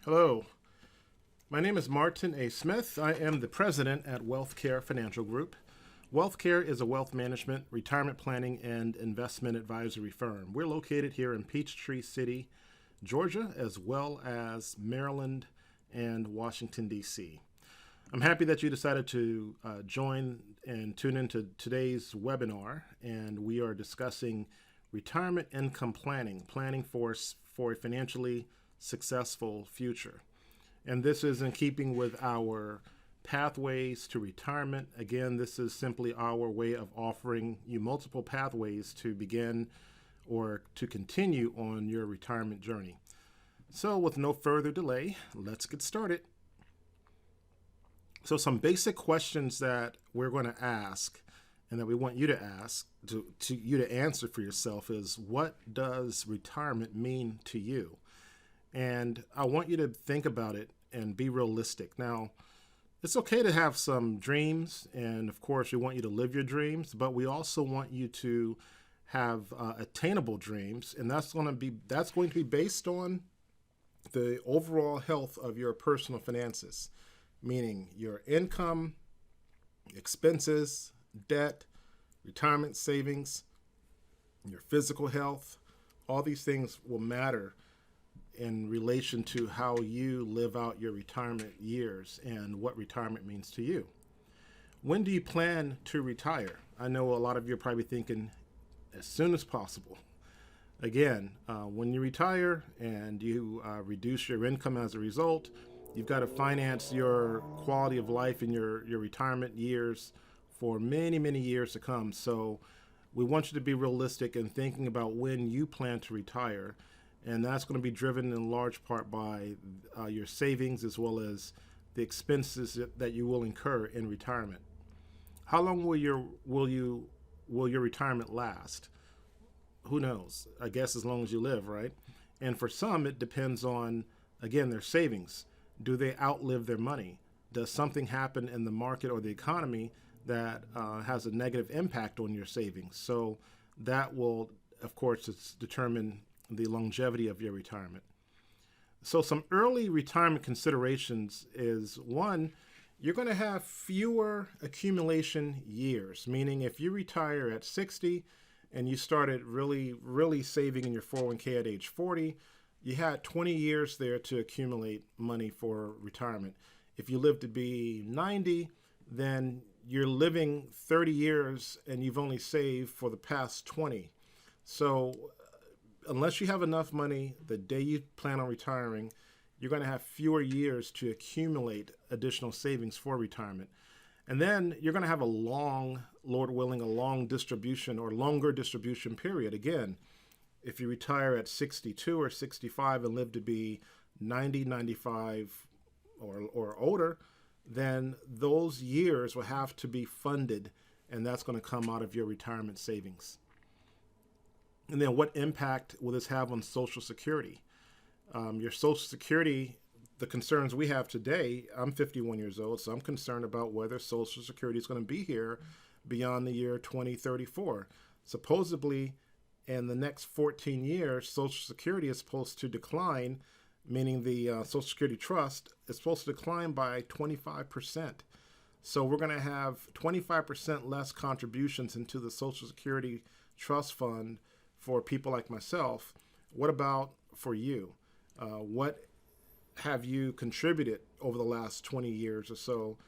Hello, my name is Martin A. Smith. I am the president at WealthCare Financial Group. WealthCare is a wealth management, retirement planning, and investment advisory firm. We're located here in Peachtree City, Georgia, as well as Maryland and Washington, D.C. I'm happy that you decided to join and tune into today's webinar, and we are discussing retirement income planning for a financially successful future. And this is in keeping with our pathways to retirement. Again, this is simply our way of offering you multiple pathways to begin or to continue on your retirement journey. So with no further delay, let's get started. So some basic questions that we're going to ask and that we want you to ask, to you to answer for yourself is, what does retirement mean to you? And I want you to think about it and be realistic. Now, it's okay to have some dreams, and of course, we want you to live your dreams, but we also want you to have attainable dreams, and that's going to be based on the overall health of your personal finances, meaning your income, expenses, debt, retirement savings, your physical health. All these things will matter in relation to how you live out your retirement years and what retirement means to you. When do you plan to retire? I know a lot of you are probably thinking as soon as possible. Again, when you retire and you reduce your income as a result, you've got to finance your quality of life in your retirement years for many, many years to come. So we want you to be realistic in thinking about when you plan to retire. And that's going to be driven in large part by your savings as well as the expenses that you will incur in retirement. How long will your retirement last? Who knows? I guess as long as you live, right? And for some, it depends on, again, their savings. Do they outlive their money? Does something happen in the market or the economy that has a negative impact on your savings? So that will, of course, determine the longevity of your retirement. So some early retirement considerations is, one, you're going to have fewer accumulation years, meaning if you retire at 60 and you started really saving in your 401k at age 40, you had 20 years there to accumulate money for retirement. If you live to be 90, then you're living 30 years and you've only saved for the past 20. So unless you have enough money the day you plan on retiring, you're going to have fewer years to accumulate additional savings for retirement. And then you're going to have a long, Lord willing, a long distribution or longer distribution period. Again, if you retire at 62 or 65 and live to be 90, 95 or older, then those years will have to be funded, and that's going to come out of your retirement savings. And then what impact will this have on Social Security? Your Social Security, the concerns we have today, I'm 51 years old, so I'm concerned about whether Social Security is going to be here beyond the year 2034. Supposedly, in the next 14 years, Social Security is supposed to decline, meaning the Social Security Trust is supposed to decline by 25%. So we're going to have 25% less contributions into the Social Security Trust Fund for people like myself. What about for you? What have you contributed over the last 20 years or so,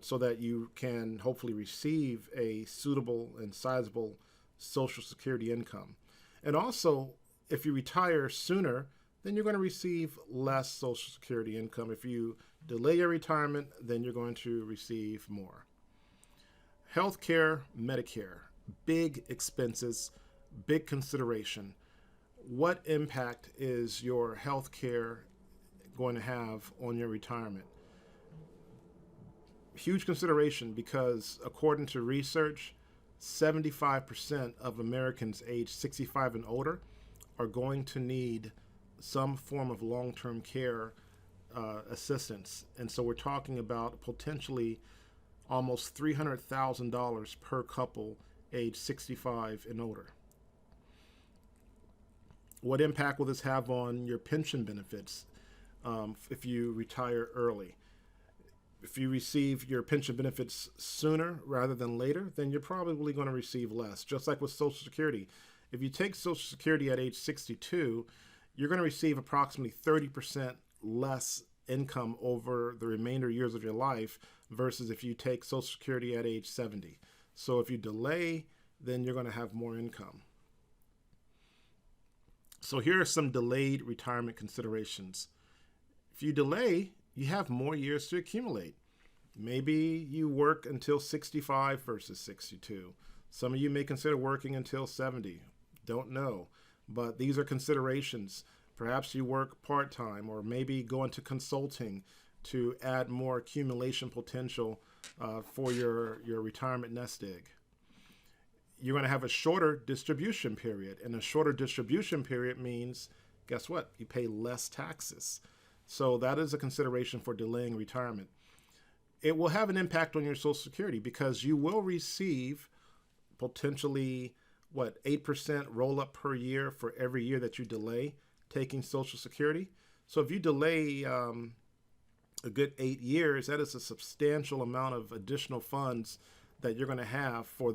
so that you can hopefully receive a suitable and sizable Social Security income? And also, if you retire sooner, then you're going to receive less Social Security income. If you delay your retirement, then you're going to receive more. Healthcare, Medicare, big expenses, big consideration. What impact is your health care going to have on your retirement? Huge consideration, because according to research, 75% of Americans aged 65 and older are going to need some form of long-term care assistance. And so we're talking about potentially almost $300,000 per couple age 65 and older. What impact will this have on your pension benefits? if you retire early. If you receive your pension benefits sooner rather than later, then you're probably going to receive less. Just like with Social Security. If you take Social Security at age 62, you're going to receive approximately 30% less income over the remainder years of your life versus if you take Social Security at age 70. So if you delay, then you're going to have more income. So here are some delayed retirement considerations. If you delay, you have more years to accumulate. Maybe you work until 65 versus 62. Some of you may consider working until 70. Don't know. But these are considerations. Perhaps you work part-time or maybe go into consulting to add more accumulation potential for your retirement nest egg. You're going to have a shorter distribution period. And a shorter distribution period means, guess what? You pay less taxes. So that is a consideration for delaying retirement. It will have an impact on your Social Security because you will receive potentially, 8% roll up per year for every year that you delay taking Social Security. So if you delay a good 8 years, that is a substantial amount of additional funds that you're going to have for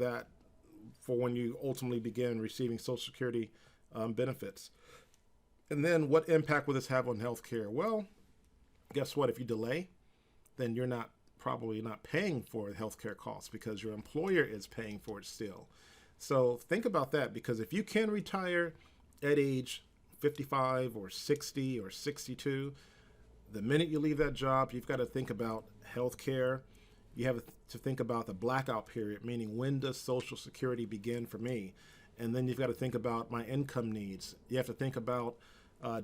when you ultimately begin receiving Social Security benefits. And then what impact will this have on healthcare? Well, guess what? If you delay, then you're probably not paying for healthcare costs because your employer is paying for it still. So think about that, because if you can retire at age 55 or 60 or 62, the minute you leave that job, you've got to think about healthcare. You have to think about the blackout period, meaning when does Social Security begin for me? And then you've got to think about my income needs. You have to think about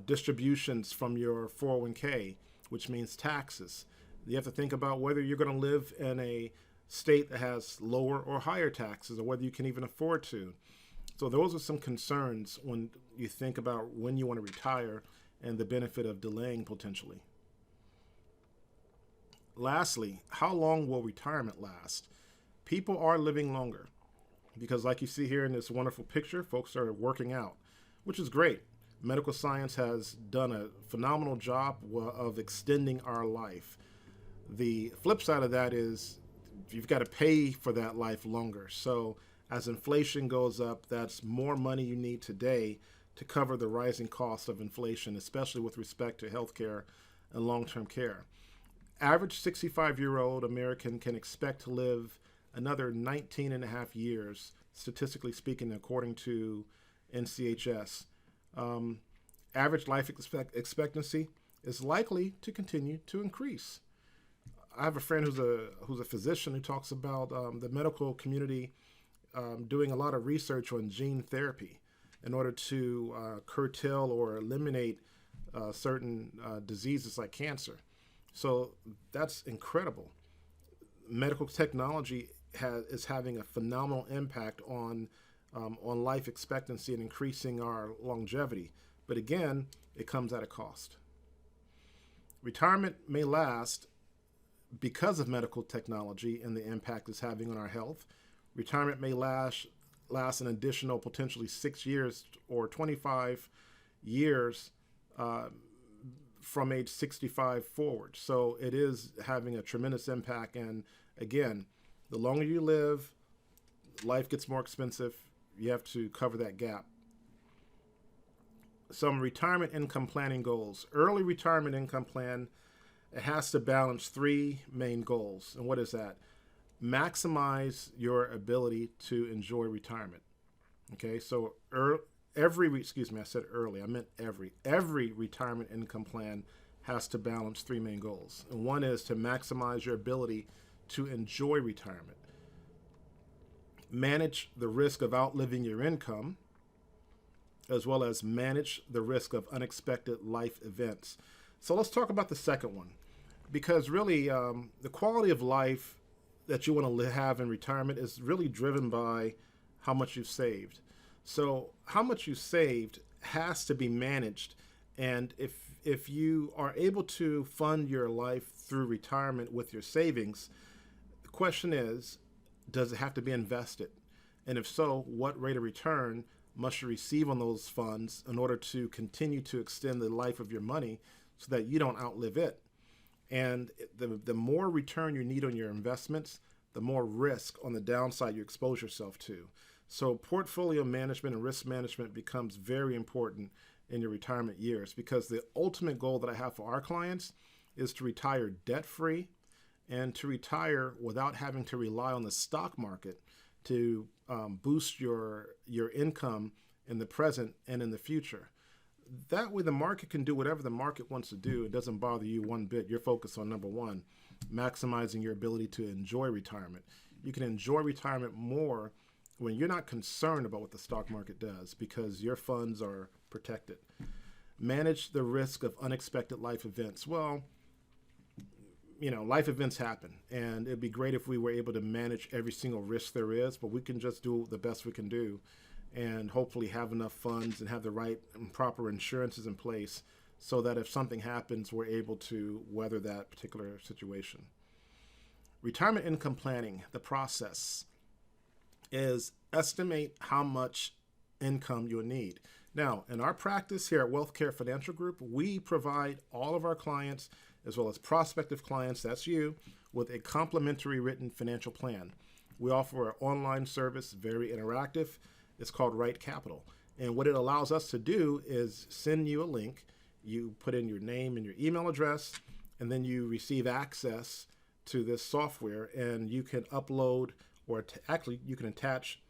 distributions from your 401k, which means taxes. You have to think about whether you're going to live in a state that has lower or higher taxes, or whether you can even afford to. So those are some concerns when you think about when you want to retire and the benefit of delaying potentially. Lastly, how long will retirement last? People are living longer because, like you see here in this wonderful picture, folks are working out, which is great. Medical science has done a phenomenal job of extending our life. The flip side of that is you've got to pay for that life longer. So as inflation goes up, that's more money you need today to cover the rising costs of inflation, especially with respect to healthcare and long-term care. Average 65-year-old American can expect to live another 19 and a half years, statistically speaking, according to NCHS. Average life expectancy is likely to continue to increase. I have a friend who's a physician who talks about the medical community doing a lot of research on gene therapy in order to curtail or eliminate certain diseases like cancer. So that's incredible. Medical technology is having a phenomenal impact on life expectancy and increasing our longevity. But again, it comes at a cost. Retirement may last because of medical technology and the impact it's having on our health. Retirement may last an additional potentially 6 years or 25 years from age 65 forward. So it is having a tremendous impact. And again, the longer you live, life gets more expensive. You have to cover that gap. Some retirement income planning goals. Early retirement income plan, it has to balance three main goals. And what is that? Maximize your ability to enjoy retirement. Okay, so every retirement income plan has to balance three main goals. And one is to maximize your ability to enjoy retirement. Manage the risk of outliving your income, as well as manage the risk of unexpected life events. So let's talk about the second one, because really the quality of life that you want to have in retirement is really driven by how much you've saved. So how much you saved has to be managed. And if you are able to fund your life through retirement with your savings, the question is, does it have to be invested? And if so, what rate of return must you receive on those funds in order to continue to extend the life of your money so that you don't outlive it. And the more return you need on your investments, the more risk on the downside you expose yourself to. So portfolio management and risk management becomes very important in your retirement years, because the ultimate goal that I have for our clients is to retire debt-free and to retire without having to rely on the stock market to boost your income in the present and in the future. That way the market can do whatever the market wants to do. It doesn't bother you one bit. You're focused on, number one, maximizing your ability to enjoy retirement. You can enjoy retirement more when you're not concerned about what the stock market does, because your funds are protected. Manage the risk of unexpected life events. Well, life events happen, and it'd be great if we were able to manage every single risk there is, but we can just do the best we can do and hopefully have enough funds and have the right and proper insurances in place so that if something happens, we're able to weather that particular situation. Retirement income planning, the process is estimate how much income you'll need. Now, in our practice here at Wealth Care Financial Group, we provide all of our clients, as well as prospective clients, that's you, with a complimentary written financial plan. We offer an online service, very interactive. It's called Right Capital. And what it allows us to do is send you a link. You put in your name and your email address, and then you receive access to this software, and you can upload, or actually you can attach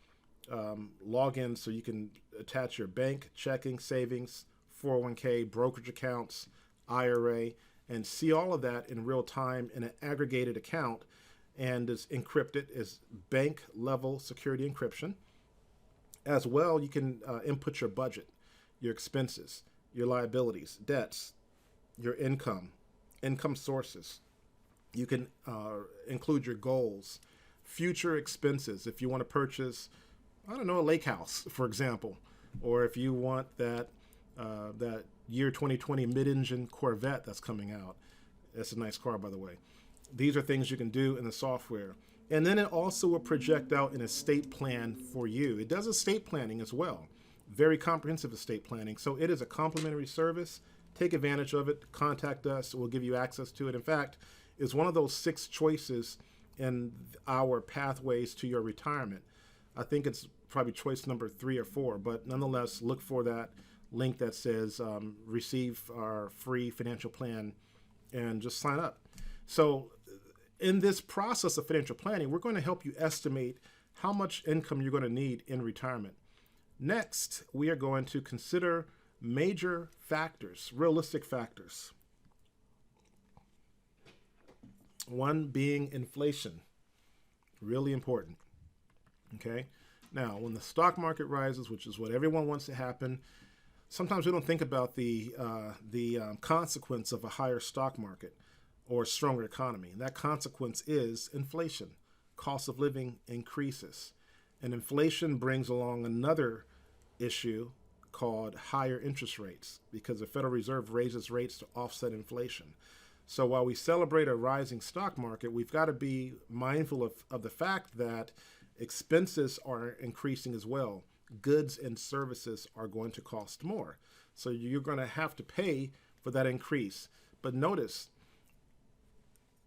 logins, so you can attach your bank, checking, savings, 401k, brokerage accounts, IRA, and see all of that in real time in an aggregated account, and is encrypted, is bank level security encryption. As well, you can input your budget, your expenses, your liabilities, debts, your income sources. You can include your goals, future expenses. If you want to purchase, a lake house, for example, or if you want that year 2020 mid-engine Corvette that's coming out. That's a nice car, by the way. These are things you can do in the software. And then it also will project out an estate plan for you. It does estate planning as well. Very comprehensive estate planning. So it is a complimentary service. Take advantage of it. Contact us. We'll give you access to it. In fact, it's one of those 6 choices in our pathways to your retirement. I think it's probably choice number 3 or 4, but nonetheless, look for that link that says receive our free financial plan and just sign up. So in this process of financial planning, we're going to help you estimate how much income you're going to need in retirement. Next, we are going to consider major factors, realistic factors. One being inflation, really important. Okay. Now, when the stock market rises, which is what everyone wants to happen, sometimes we don't think about the consequence of a higher stock market or a stronger economy. And that consequence is inflation. Cost of living increases. And inflation brings along another issue called higher interest rates, because the Federal Reserve raises rates to offset inflation. So while we celebrate a rising stock market, we've got to be mindful of the fact that expenses are increasing as well. Goods and services are going to cost more. So you're going to have to pay for that increase. But notice,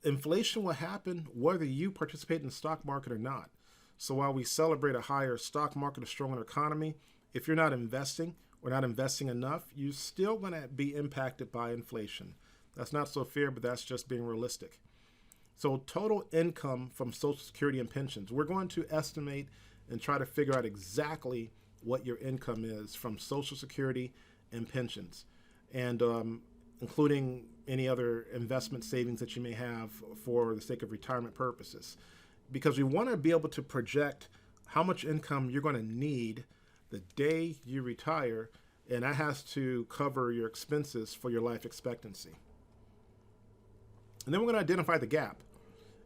inflation will happen whether you participate in the stock market or not. So while we celebrate a higher stock market, a stronger economy, if you're not investing or not investing enough, you're still going to be impacted by inflation. That's not so fair, but that's just being realistic. So total income from Social Security and pensions, we're going to estimate and try to figure out exactly what your income is from Social Security and pensions, and including any other investment savings that you may have for the sake of retirement purposes. Because we want to be able to project how much income you're going to need the day you retire, and that has to cover your expenses for your life expectancy. And then we're going to identify the gap.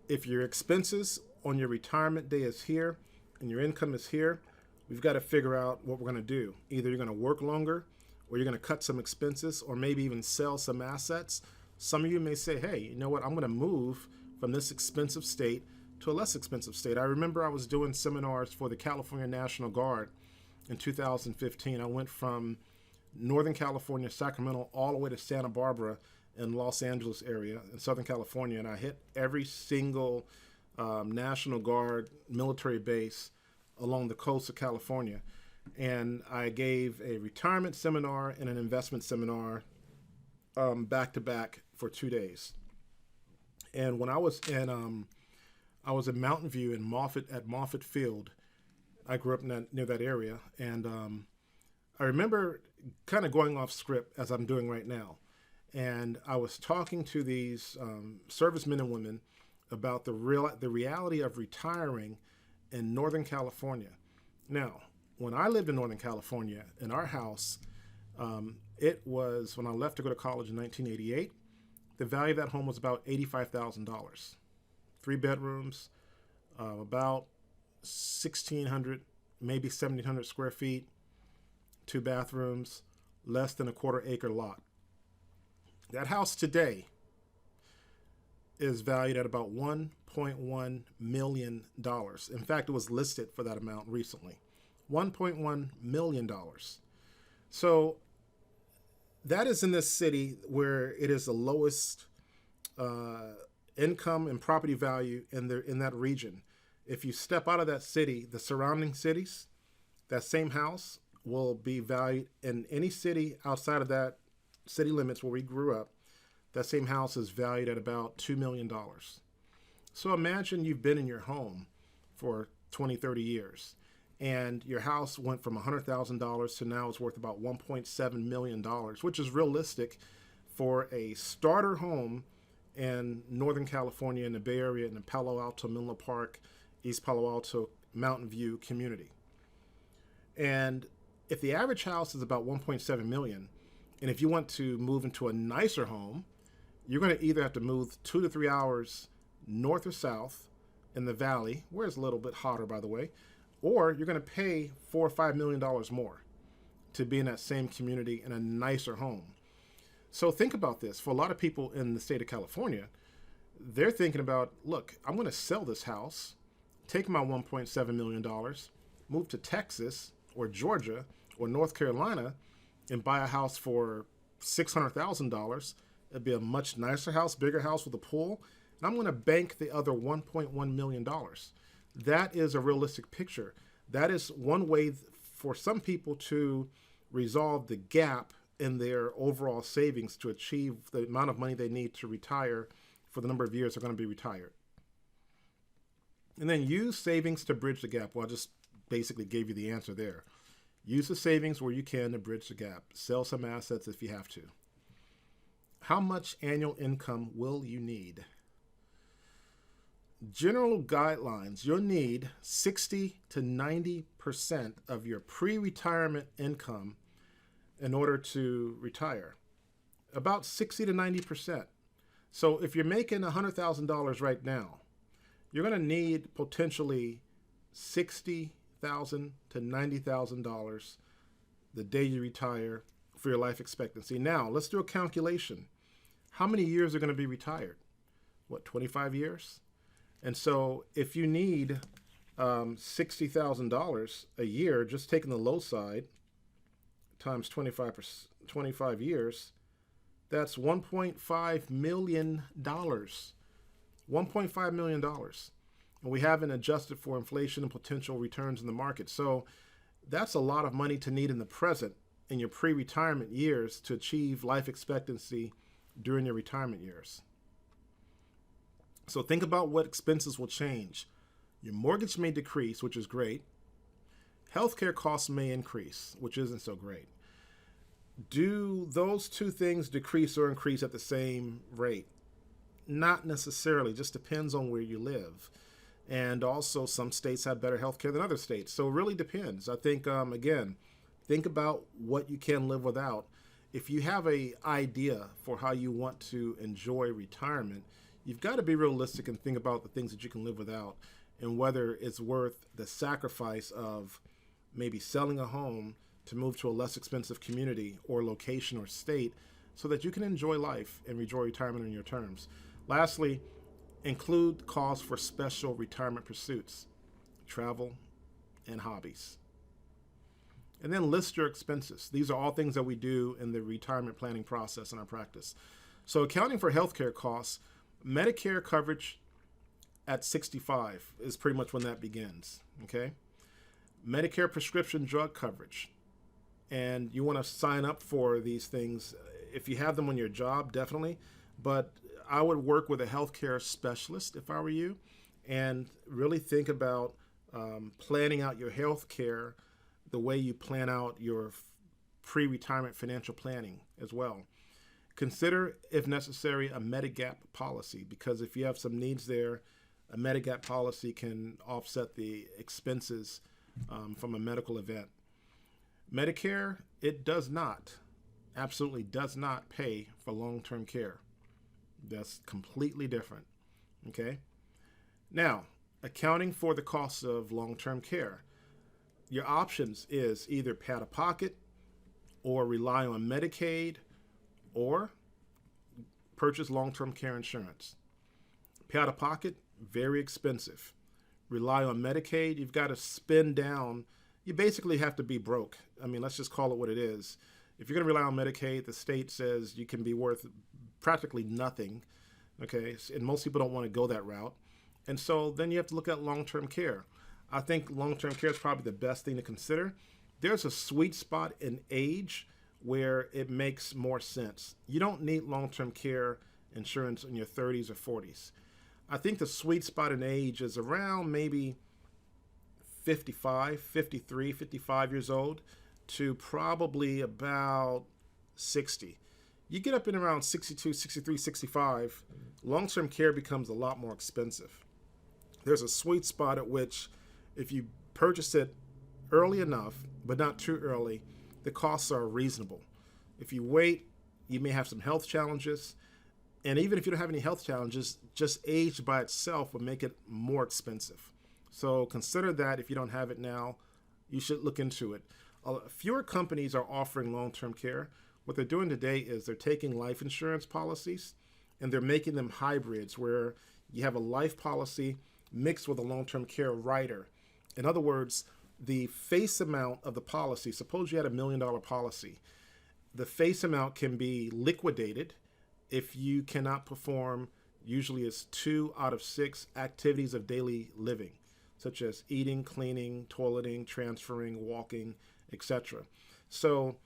If your expenses on your retirement day is here and your income is here, we've got to figure out what we're going to do. Either you're going to work longer, or you're going to cut some expenses, or maybe even sell some assets. Some of you may say, hey, you know what? I'm going to move from this expensive state to a less expensive state. I remember I was doing seminars for the California National Guard in 2015. I went from Northern California, Sacramento, all the way to Santa Barbara in Los Angeles area in Southern California, and I hit every single National Guard military base along the coast of California. And I gave a retirement seminar and an investment seminar back to back for 2 days. And when I was in Mountain View in Moffett Field. I grew up near that area, and I remember kind of going off script as I'm doing right now. And I was talking to these servicemen and women about the reality of retiring in Northern California. Now, when I lived in Northern California, in our house, it was, when I left to go to college in 1988, the value of that home was about $85,000. 3 bedrooms, about 1,600, maybe 1,700 square feet, 2 bathrooms, less than a quarter-acre lot. That house today is valued at about $1.1 million. In fact, it was listed for that amount recently. $1.1 million. So that is in this city where it is the lowest income and property value in that region. If you step out of that city, the surrounding cities, that same house will be valued in any city outside of that city limits where we grew up. That same house is valued at about $2 million. So imagine you've been in your home for 20, 30 years, and your house went from $100,000 to now it's worth about $1.7 million, which is realistic for a starter home in Northern California, in the Bay Area, in the Palo Alto, Menlo Park, East Palo Alto, Mountain View community. And if the average house is about 1.7 million, and if you want to move into a nicer home, you're going to either have to move 2 to 3 hours north or south in the valley, where it's a little bit hotter, by the way, or you're going to pay $4 or $5 million more to be in that same community in a nicer home. So think about this. For a lot of people in the state of California, they're thinking about, look, I'm going to sell this house, take my $1.7 million, move to Texas or Georgia or North Carolina and buy a house for $600,000. It'd be a much nicer house, bigger house with a pool. And I'm going to bank the other $1.1 million. That is a realistic picture. That is one way for some people to resolve the gap in their overall savings to achieve the amount of money they need to retire for the number of years they're going to be retired. And then use savings to bridge the gap. Well, I just basically gave you the answer there. Use the savings where you can to bridge the gap. Sell some assets if you have to. How much annual income will you need? General guidelines, you'll need 60 to 90% of your pre-retirement income in order to retire. About 60 to 90%. So if you're making $100,000 right now, you're going to need potentially $60,000 to $90,000 the day you retire for your life expectancy. Now, let's do a calculation. How many years are going to be retired? What, 25 years? And so if you need $60,000 a year, just taking the low side, times 25 years, that's $1.5 million. $1.5 million. And we haven't adjusted for inflation and potential returns in the market. So that's a lot of money to need in the present in your pre-retirement years to achieve life expectancy during your retirement years. So think about what expenses will change. Your mortgage may decrease, which is great. Healthcare costs may increase, which isn't so great. Do those two things decrease or increase at the same rate? Not necessarily, just depends on where you live. And also some states have better healthcare than other states. So it really depends. I think, again, think about what you can live without. If you have an idea for how you want to enjoy retirement, you've got to be realistic and think about the things that you can live without and whether it's worth the sacrifice of maybe selling a home to move to a less expensive community or location or state so that you can enjoy life and enjoy retirement on your terms. Lastly, include costs for special retirement pursuits, travel, and hobbies. And then list your expenses. These are all things that we do in the retirement planning process in our practice. So accounting for healthcare costs, Medicare coverage at 65 is pretty much when that begins, okay? Medicare prescription drug coverage. And you want to sign up for these things. If you have them on your job, definitely. But I would work with a healthcare specialist if I were you, and really think about planning out your healthcare the way you plan out your pre-retirement financial planning as well. Consider, if necessary, a Medigap policy, because if you have some needs there, a Medigap policy can offset the expenses from a medical event. Medicare, it does not, absolutely does not pay for long-term care. That's completely different, okay? Now, accounting for the costs of long-term care. Your options is either pay out of pocket or rely on Medicaid or purchase long-term care insurance. Pay out of pocket, very expensive. Rely on Medicaid, you've got to spend down. You basically have to be broke. I mean, let's just call it what it is. If you're going to rely on Medicaid, the state says you can be worth practically nothing, okay? And most people don't want to go that route. And so then you have to look at long-term care. I think long-term care is probably the best thing to consider. There's a sweet spot in age where it makes more sense. You don't need long-term care insurance in your 30s or 40s. I think the sweet spot in age is around maybe 55, 53, 55 years old to probably about 60. You get up in around 62, 63, 65, long-term care becomes a lot more expensive. There's a sweet spot at which if you purchase it early enough, but not too early, the costs are reasonable. If you wait, you may have some health challenges. And even if you don't have any health challenges, just age by itself will make it more expensive. So consider that if you don't have it now, you should look into it. Fewer companies are offering long-term care. What they're doing today is they're taking life insurance policies and they're making them hybrids where you have a life policy mixed with a long-term care rider. In other words, the face amount of the policy, suppose you had $1 million policy, the face amount can be liquidated if you cannot perform, usually it's 2 out of 6 activities of daily living, such as eating, cleaning, toileting, transferring, walking, etc. So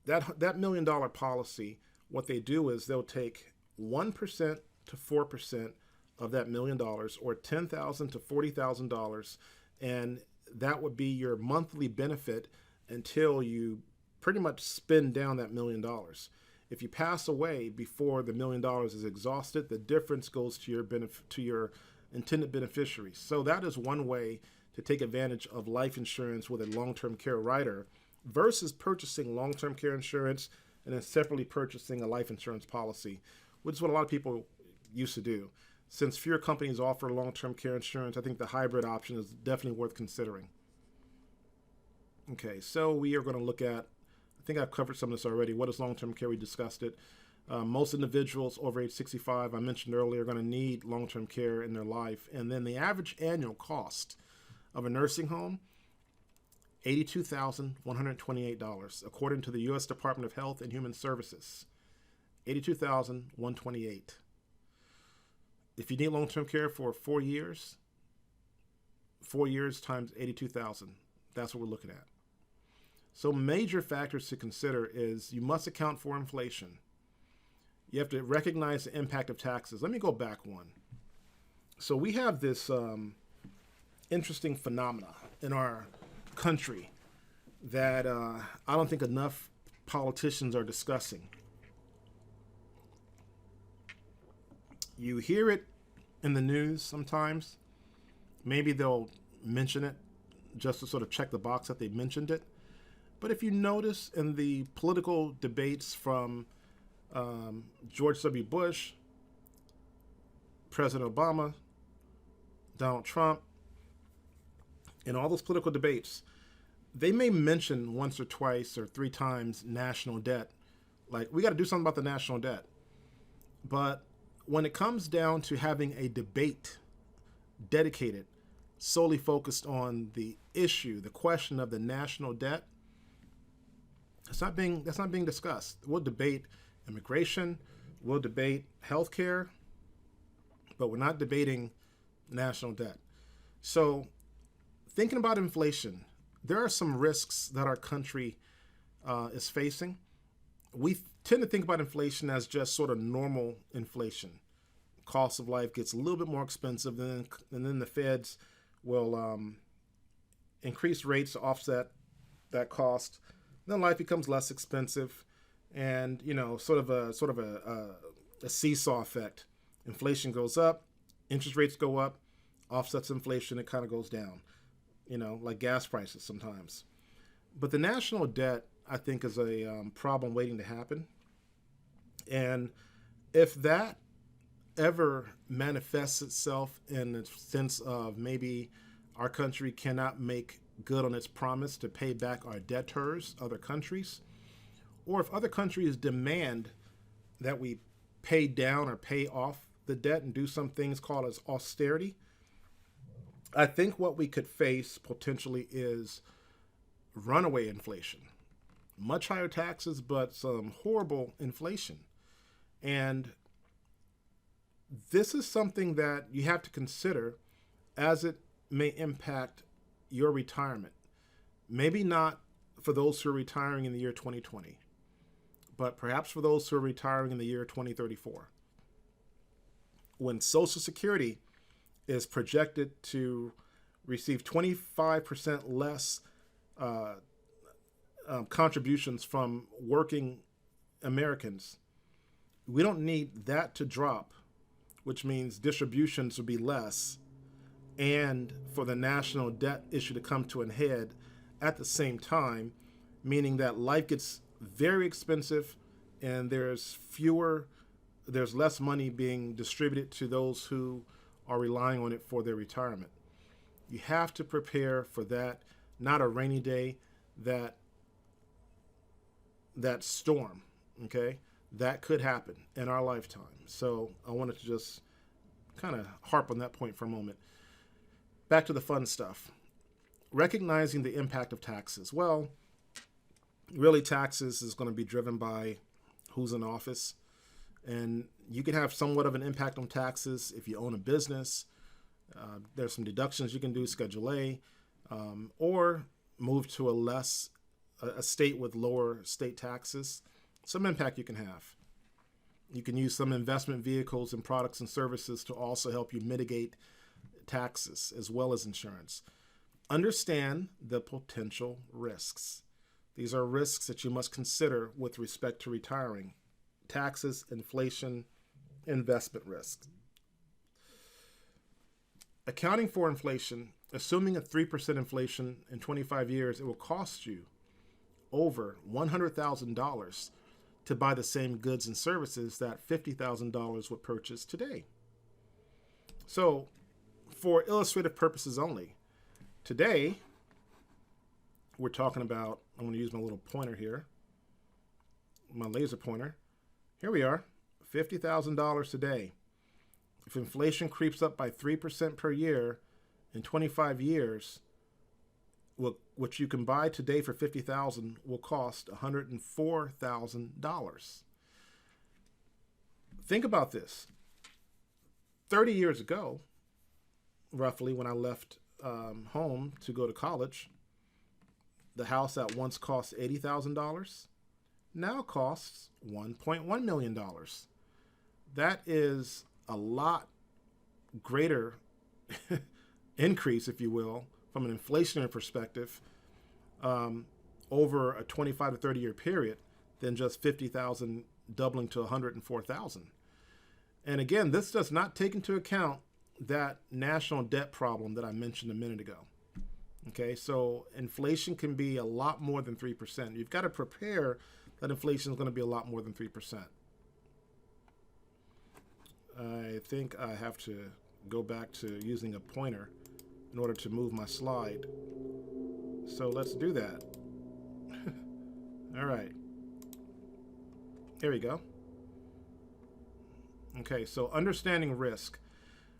that $1 million policy, what they do is they'll take 1% to 4% of that $1 million, or $10,000 to $40,000, and that would be your monthly benefit until you pretty much spend down that $1 million. If you pass away before the $1 million is exhausted, the difference goes to your intended beneficiaries. So that is one way to take advantage of life insurance with a long-term care rider versus purchasing long-term care insurance and then separately purchasing a life insurance policy, which is what a lot of people used to do. Since fewer companies offer long-term care insurance, I think the hybrid option is definitely worth considering. Okay, so we are going to look at, I think I've covered some of this already. What is long-term care? We discussed it. Most individuals over age 65, I mentioned earlier, are going to need long-term care in their life. And then the average annual cost of a nursing home, $82,128, according to the U.S. Department of Health and Human Services. $82,128. If you need long-term care for 4 years, 4 years times 82,000, that's what we're looking at. So major factors to consider is you must account for inflation. You have to recognize the impact of taxes. Let me go back one. So we have this interesting phenomena in our country that I don't think enough politicians are discussing. You hear it in the news sometimes. Maybe they'll mention it just to sort of check the box that they mentioned it. But if you notice in the political debates from George W. Bush, President Obama, Donald Trump, in all those political debates, they may mention once or twice or 3 times national debt. Like, we got to do something about the national debt. But when it comes down to having a debate dedicated, solely focused on the issue, the question of the national debt, that's not being discussed. We'll debate immigration, We'll debate healthcare, but we're not debating national debt. So, thinking about inflation, there are some risks that our country is facing. We tend to think about inflation as just sort of normal inflation. Cost of life gets a little bit more expensive, and then the feds will increase rates to offset that cost. Then life becomes less expensive, and sort of a seesaw effect. Inflation goes up, interest rates go up, offsets inflation, it kind of goes down. Like gas prices sometimes. But the national debt, I think, is a problem waiting to happen. And if that ever manifests itself in the sense of maybe our country cannot make good on its promise to pay back our debtors, other countries, or if other countries demand that we pay down or pay off the debt and do some things called as austerity, I think what we could face potentially is runaway inflation. Much higher taxes, but some horrible inflation. And this is something that you have to consider as it may impact your retirement. Maybe not for those who are retiring in the year 2020, but perhaps for those who are retiring in the year 2034. When Social Security is projected to receive 25% less contributions from working Americans, we don't need that to drop, which means distributions will be less, and for the national debt issue to come to a head at the same time, meaning that life gets very expensive and there's less money being distributed to those who are relying on it for their retirement. You have to prepare for that, not a rainy day, that storm, okay? That could happen in our lifetime. So I wanted to just kind of harp on that point for a moment. Back to the fun stuff. Recognizing the impact of taxes. Well, really taxes is going to be driven by who's in office. And you can have somewhat of an impact on taxes if you own a business. There's some deductions you can do, Schedule A, or move to a state with lower state taxes. Some impact you can have. You can use some investment vehicles and products and services to also help you mitigate taxes as well as insurance. Understand the potential risks. These are risks that you must consider with respect to retiring. Taxes, inflation, investment risks. Accounting for inflation, assuming a 3% inflation in 25 years, it will cost you over $100,000 to buy the same goods and services that $50,000 would purchase today. So, for illustrative purposes only, today we're talking about, I'm going to use my little pointer here, my laser pointer. Here we are, $50,000 today. If inflation creeps up by 3% per year in 25 years, what you can buy today for $50,000 will cost $104,000. Think about this. 30 years ago, roughly, when I left home to go to college, the house that once cost $80,000 now costs $1.1 million. That is a lot greater increase, if you will, from an inflationary perspective, over a 25 to 30 year period than just 50,000 doubling to 104,000. And again, this does not take into account that national debt problem that I mentioned a minute ago. Okay, so inflation can be a lot more than 3%. You've got to prepare that inflation is going to be a lot more than 3%. I think I have to go back to using a pointer in order to move my slide. So let's do that. All right. There we go. Okay, so understanding risk.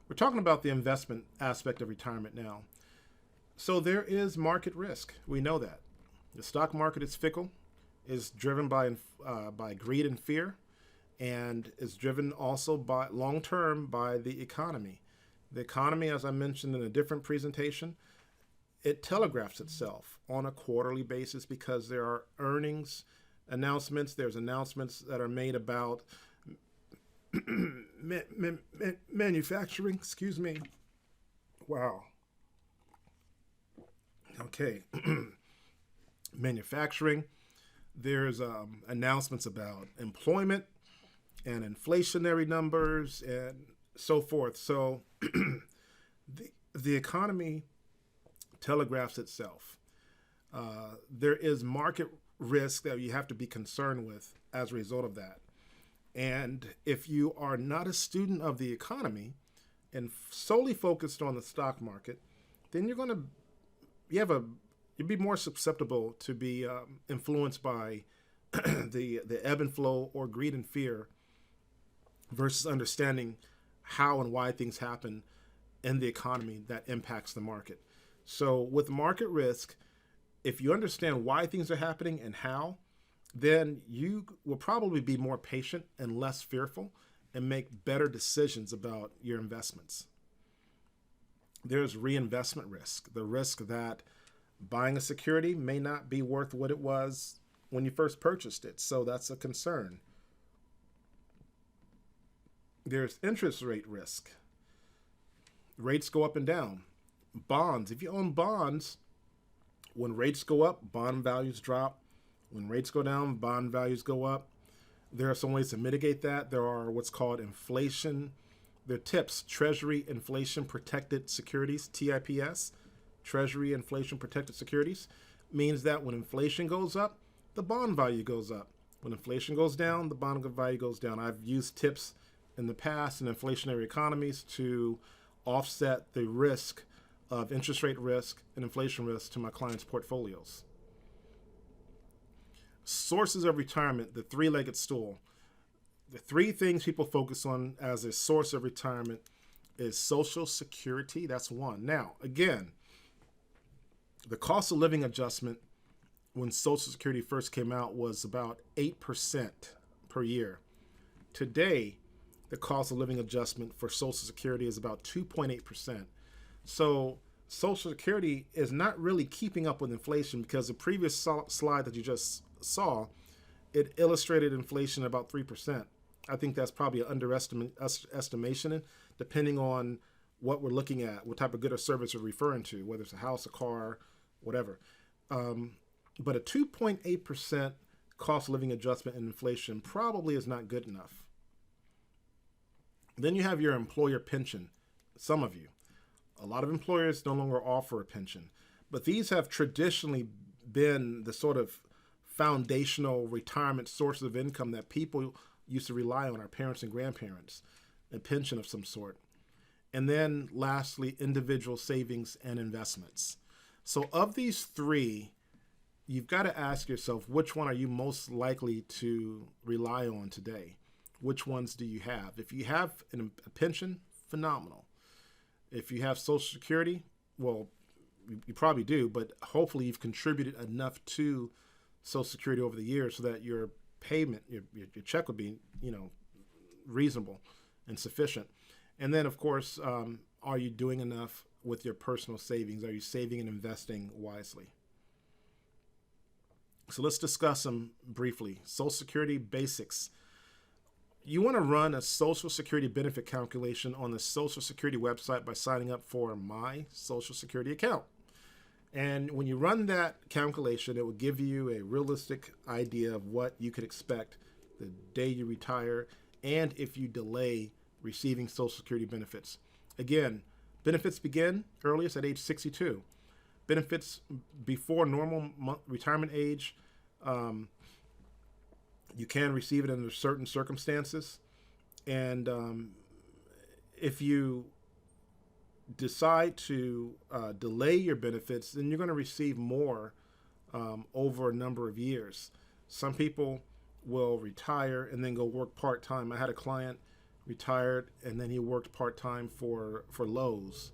We're talking about the investment aspect of retirement now. So there is market risk. We know that. The stock market is fickle, is driven by greed and fear. and is driven also by long term by the economy. The economy, as I mentioned in a different presentation, it telegraphs itself on a quarterly basis because there are earnings announcements. There's announcements that are made about manufacturing. Excuse me. Wow. Okay. Manufacturing. There's announcements about employment and inflationary numbers and so forth. So the economy telegraphs itself. There is market risk that you have to be concerned with as a result of that. And if you are not a student of the economy and solely focused on the stock market, then you'll be more susceptible to be influenced by the ebb and flow or greed and fear versus understanding how and why things happen in the economy that impacts the market. So with market risk, if you understand why things are happening and how, then you will probably be more patient and less fearful and make better decisions about your investments. There's reinvestment risk, the risk that buying a security may not be worth what it was when you first purchased it. So that's a concern. There's interest rate risk. Rates go up and down. Bonds. If you own bonds, when rates go up, bond values drop. When rates go down, bond values go up. There are some ways to mitigate that. There are what's called inflation. There are TIPS, Treasury Inflation Protected Securities, TIPS. Treasury Inflation Protected Securities means that when inflation goes up, the bond value goes up. When inflation goes down, the bond value goes down. I've used TIPS in the past in inflationary economies to offset the risk of interest rate risk and inflation risk to my clients' portfolios. Sources of retirement, the three-legged stool. The three things people focus on as a source of retirement is Social Security. That's one. Now, again, the cost of living adjustment when Social Security first came out was about 8% per year. Today, the cost of living adjustment for Social Security is about 2.8%. So Social Security is not really keeping up with inflation because the previous slide that you just saw, it illustrated inflation at about 3%. I think that's probably an underestimation depending on what we're looking at, what type of good or service we're referring to, whether it's a house, a car, whatever. But a 2.8% cost of living adjustment in inflation probably is not good enough. Then you have your employer pension. Some of you. A lot of employers no longer offer a pension, but these have traditionally been the sort of foundational retirement sources of income that people used to rely on, our parents and grandparents, a pension of some sort. And then lastly, individual savings and investments. So of these three, you've got to ask yourself, which one are you most likely to rely on today? Which ones do you have? If you have a pension, phenomenal. If you have Social Security, well, you probably do, but hopefully you've contributed enough to Social Security over the years so that your payment, your check would be, reasonable and sufficient. And then, of course, are you doing enough with your personal savings? Are you saving and investing wisely? So let's discuss them briefly. Social Security basics. You want to run a Social Security benefit calculation on the Social Security website by signing up for My Social Security account. And when you run that calculation, it will give you a realistic idea of what you could expect the day you retire and if you delay receiving Social Security benefits. Again, benefits begin earliest at age 62. Benefits before normal retirement age, you can receive it under certain circumstances. And if you decide to delay your benefits, then you're going to receive more over a number of years. Some people will retire and then go work part-time. I had a client retired and then he worked part-time for Lowe's.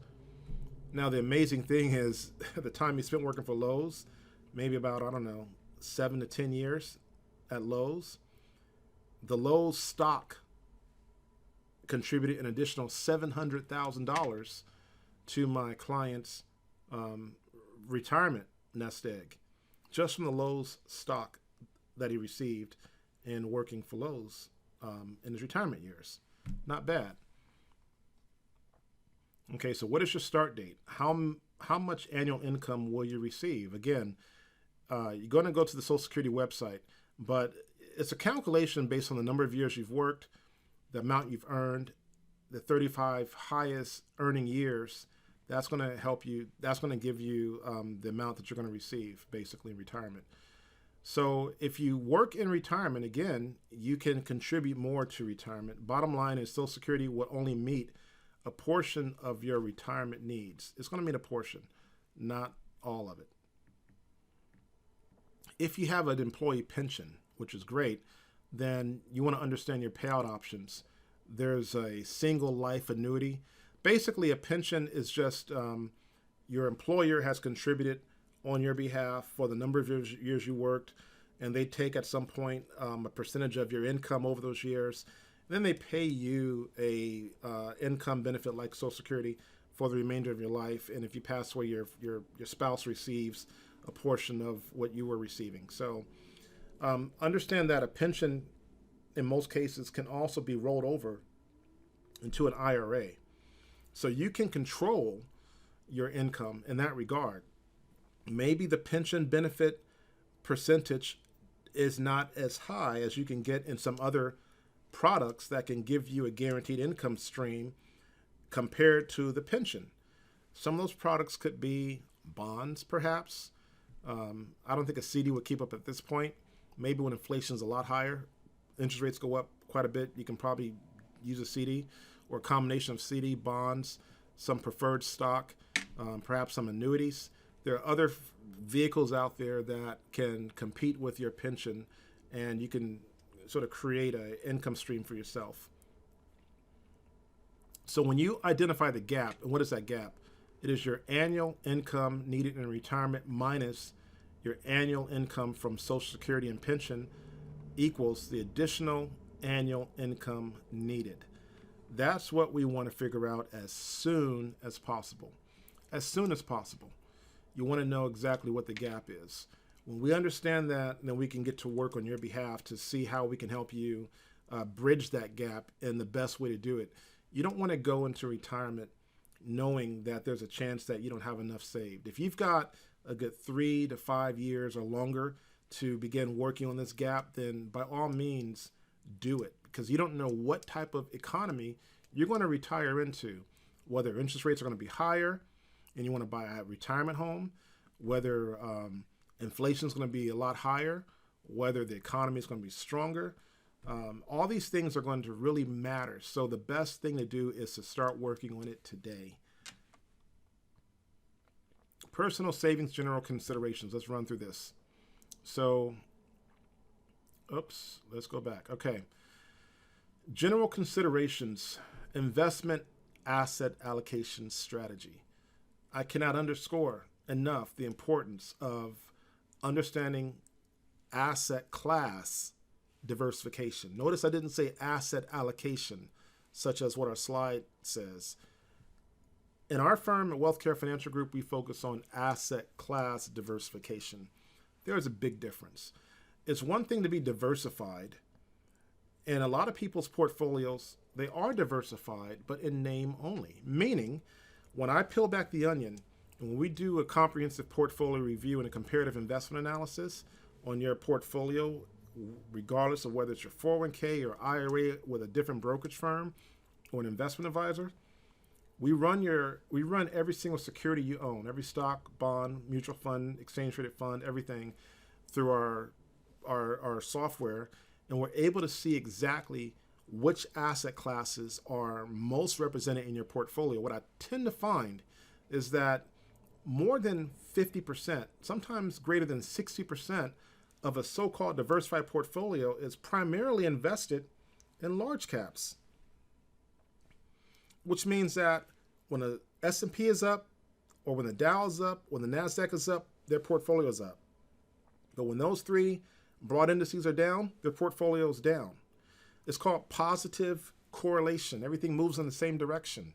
Now the amazing thing is the time he spent working for Lowe's, maybe about, 7 to 10 years at Lowe's, The Lowe's stock contributed an additional $700,000 to my client's retirement nest egg, just from the Lowe's stock that he received in working for Lowe's in his retirement years. Not bad. Okay, so what is your start date? How much annual income will you receive? Again, you're going to go to the Social Security website, but it's a calculation based on the number of years you've worked, the amount you've earned, the 35 highest earning years. That's going to help you. That's going to give you the amount that you're going to receive, basically, in retirement. So if you work in retirement, again, you can contribute more to retirement. Bottom line is Social Security will only meet a portion of your retirement needs. It's going to meet a portion, not all of it. If you have an employee pension, which is great, then you want to understand your payout options. There's a single life annuity. Basically, a pension is just your employer has contributed on your behalf for the number of years you worked, and they take at some point a percentage of your income over those years. Then they pay you a income benefit like Social Security for the remainder of your life, and if you pass away, your spouse receives a portion of what you were receiving. So understand that a pension, in most cases, can also be rolled over into an IRA. So you can control your income in that regard. Maybe the pension benefit percentage is not as high as you can get in some other products that can give you a guaranteed income stream compared to the pension. Some of those products could be bonds, perhaps. I don't think a CD would keep up at this point. Maybe when inflation is a lot higher, interest rates go up quite a bit, you can probably use a CD or a combination of CD, bonds, some preferred stock, perhaps some annuities. There are other vehicles out there that can compete with your pension, and you can sort of create an income stream for yourself. So when you identify the gap, and what is that gap? It is your annual income needed in retirement minus your annual income from Social Security and pension equals the additional annual income needed. That's what we want to figure out as soon as possible. As soon as possible. You want to know exactly what the gap is. When we understand that, then we can get to work on your behalf to see how we can help you bridge that gap and the best way to do it. You don't want to go into retirement knowing that there's a chance that you don't have enough saved. If you've got a good 3 to 5 years or longer to begin working on this gap, then by all means do it, because you don't know what type of economy you're going to retire into, whether interest rates are going to be higher and you want to buy a retirement home, whether inflation is going to be a lot higher, whether the economy is going to be stronger. All these things are going to really matter. So the best thing to do is to start working on it today. Personal savings general considerations. Let's run through this. So, let's go back. Okay. General considerations, investment asset allocation strategy. I cannot underscore enough the importance of understanding asset class diversification. Notice I didn't say asset allocation, such as what our slide says. In our firm at Wealth Care Financial Group, we focus on asset class diversification. There is a big difference. It's one thing to be diversified, and a lot of people's portfolios, they are diversified, but in name only. Meaning, when I peel back the onion, and when we do a comprehensive portfolio review and a comparative investment analysis on your portfolio, regardless of whether it's your 401k or IRA with a different brokerage firm or an investment advisor, we run every single security you own, every stock, bond, mutual fund, exchange traded fund, everything through our software, and we're able to see exactly which asset classes are most represented in your portfolio. What I tend to find is that more than 50%, sometimes greater than 60% of a so-called diversified portfolio is primarily invested in large caps, which means that when the S&P is up, or when the Dow is up, when the NASDAQ is up, their portfolio is up. But when those three broad indices are down, their portfolio is down. It's called positive correlation. Everything moves in the same direction.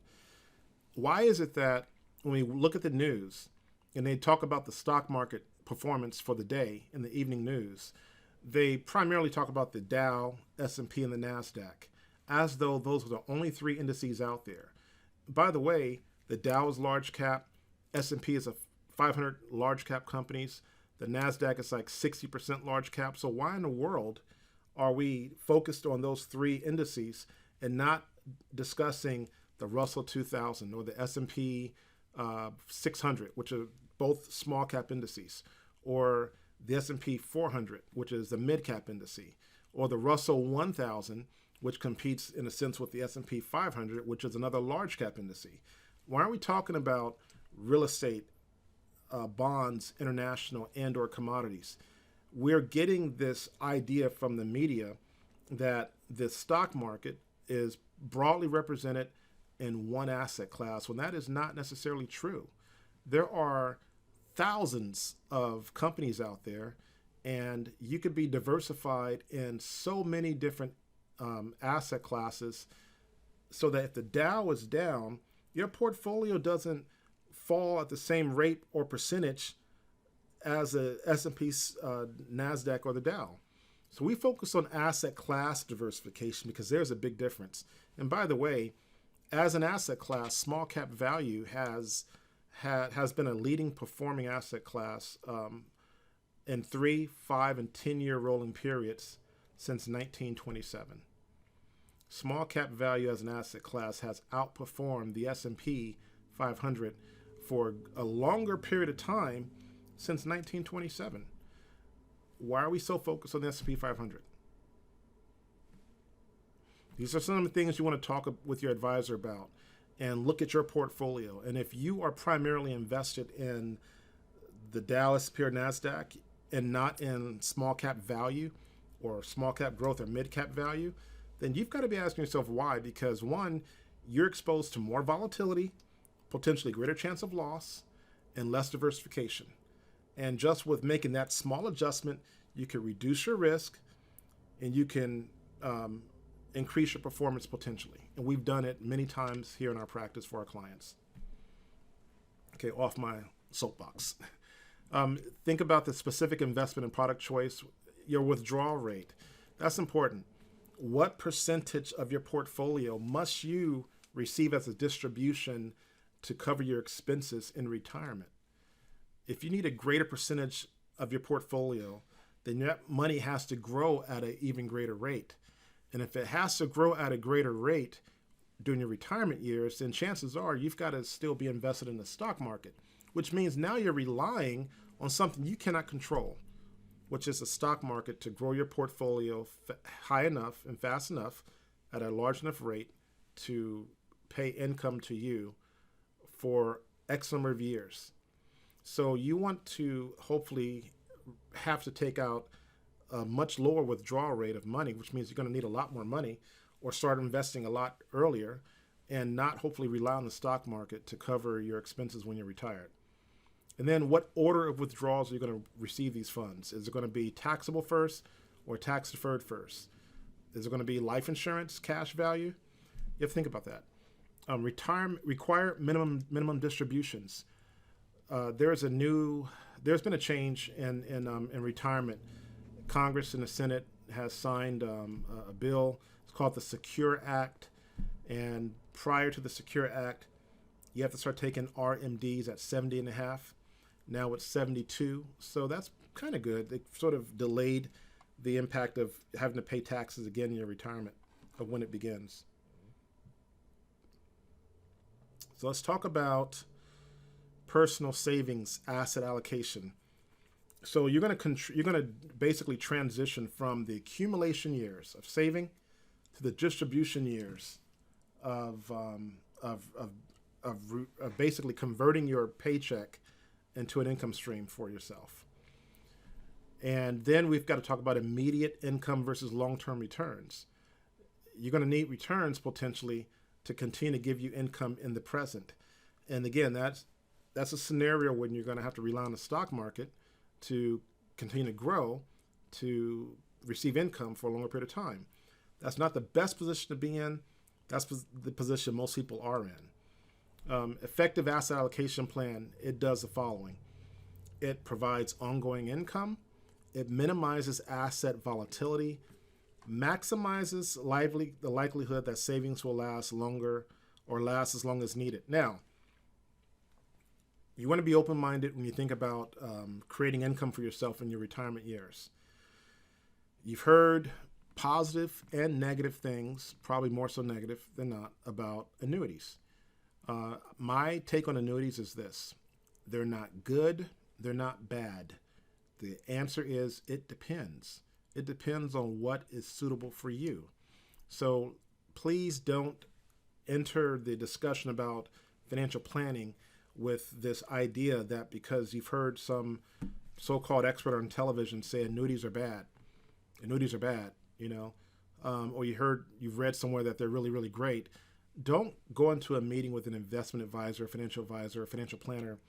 Why is it that when we look at the news and they talk about the stock market performance for the day in the evening news, they primarily talk about the Dow, S&P, and the NASDAQ, as though those are the only three indices out there. By the way, the Dow is large cap, S&P is a 500 large cap companies, the NASDAQ is like 60% large cap. So why in the world are we focused on those three indices and not discussing the Russell 2000 or the S&P 600, which are both small cap indices, or the S&P 400, which is the mid cap indice, or the Russell 1000, which competes in a sense with the S&P 500, which is another large cap indice? Why aren't we talking about real estate, bonds, international, and or commodities? We're getting this idea from the media that the stock market is broadly represented in one asset class, when that is not necessarily true. There are thousands of companies out there, and you could be diversified in so many different asset classes, so that if the Dow is down, your portfolio doesn't fall at the same rate or percentage as the S&P, NASDAQ, or the Dow. So we focus on asset class diversification because there's a big difference. And by the way, as an asset class, small cap value has been a leading performing asset class in 3, 5, and 10-year rolling periods since 1927. Small cap value as an asset class has outperformed the S&P 500 for a longer period of time since 1927. Why are we so focused on the S&P 500? These are some of the things you want to talk with your advisor about and look at your portfolio. And if you are primarily invested in the Dow, S&P, or NASDAQ and not in small cap value or small cap growth or mid cap value, then you've got to be asking yourself why. Because one, you're exposed to more volatility, potentially greater chance of loss, and less diversification. And just with making that small adjustment, you can reduce your risk and you can increase your performance potentially. And we've done it many times here in our practice for our clients. Okay, off my soapbox. Think about the specific investment and product choice, your withdrawal rate. That's important. What percentage of your portfolio must you receive as a distribution to cover your expenses in retirement? If you need a greater percentage of your portfolio, then that money has to grow at an even greater rate. And if it has to grow at a greater rate during your retirement years, then chances are you've got to still be invested in the stock market, which means now you're relying on something you cannot control, which is the stock market, to grow your portfolio high enough and fast enough at a large enough rate to pay income to you for X number of years. So you want to hopefully have to take out a much lower withdrawal rate of money, which means you're going to need a lot more money, or start investing a lot earlier and not hopefully rely on the stock market to cover your expenses when you're retired. And then what order of withdrawals are you going to receive these funds? Is it going to be taxable first or tax deferred first? Is it going to be life insurance, cash value? You have to think about that. Require minimum distributions. There's been a change in retirement. Congress and the Senate has signed a bill. It's called the Secure Act. And prior to the Secure Act, you have to start taking RMDs at 70 and a half. Now it's 72. So that's kind of good. They sort of delayed the impact of having to pay taxes again in your retirement of when it begins. So let's talk about personal savings asset allocation. So you're going to basically transition from the accumulation years of saving to the distribution years of basically converting your paycheck into an income stream for yourself. And then we've got to talk about immediate income versus long-term returns. You're going to need returns potentially to continue to give you income in the present. And again, that's a scenario when you're going to have to rely on the stock market to continue to grow, to receive income for a longer period of time. That's not the best position to be in. That's the position most people are in. Effective asset allocation plan, it does the following. It provides ongoing income. It minimizes asset volatility, maximizes the likelihood that savings will last longer or last as long as needed. Now, you want to be open-minded when you think about creating income for yourself in your retirement years. You've heard positive and negative things, probably more so negative than not, about annuities. My take on annuities is this. They're not good. They're not bad. The answer is it depends. It depends on what is suitable for you. So please don't enter the discussion about financial planning with this idea that because you've heard some so-called expert on television say annuities are bad, or you've read somewhere that they're really, really great. Don't go into a meeting with an investment advisor, a financial planner,